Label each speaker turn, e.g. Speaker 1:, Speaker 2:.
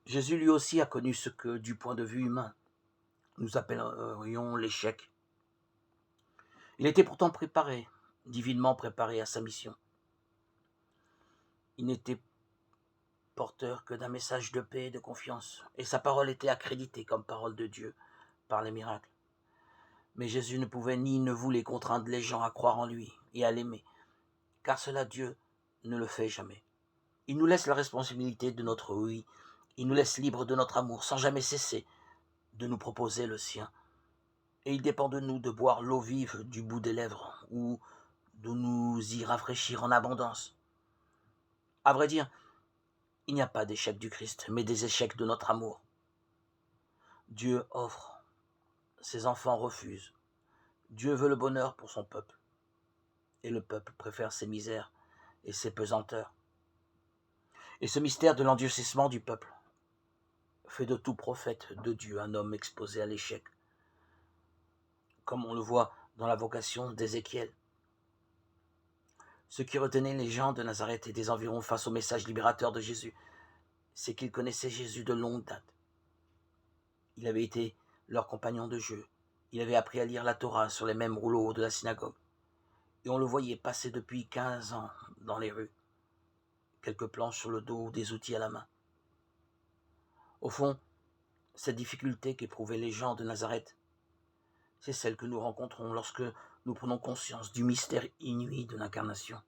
Speaker 1: Jésus lui aussi a connu ce que, du point de vue humain, nous appellerions l'échec. Il était pourtant préparé, divinement préparé à sa mission. Il n'était porteur que d'un message de paix et de confiance, et sa parole était accréditée comme parole de Dieu par les miracles. Mais Jésus ne pouvait ni ne voulait contraindre les gens à croire en lui et à l'aimer, car cela Dieu ne le fait jamais. Il nous laisse la responsabilité de notre oui, il nous laisse libres de notre amour, sans jamais cesser de nous proposer le sien. Et il dépend de nous de boire l'eau vive du bout des lèvres, ou de nous y rafraîchir en abondance. À vrai dire, il n'y a pas d'échec du Christ, mais des échecs de notre amour. Dieu offre, ses enfants refusent. Dieu veut le bonheur pour son peuple, et le peuple préfère ses misères et ses pesanteurs. Et ce mystère de l'endurcissement du peuple fait de tout prophète de Dieu un homme exposé à l'échec, comme on le voit dans la vocation d'Ézéchiel. Ce qui retenait les gens de Nazareth et des environs face au message libérateur de Jésus, c'est qu'ils connaissaient Jésus de longue date. Il avait été leur compagnon de jeu. Il avait appris à lire la Torah sur les mêmes rouleaux de la synagogue. Et on le voyait passer depuis 15 ans dans les rues, quelques planches sur le dos, des outils à la main. Au fond, cette difficulté qu'éprouvaient les gens de Nazareth, c'est celle que nous rencontrons lorsque nous prenons conscience du mystère inouï de l'incarnation.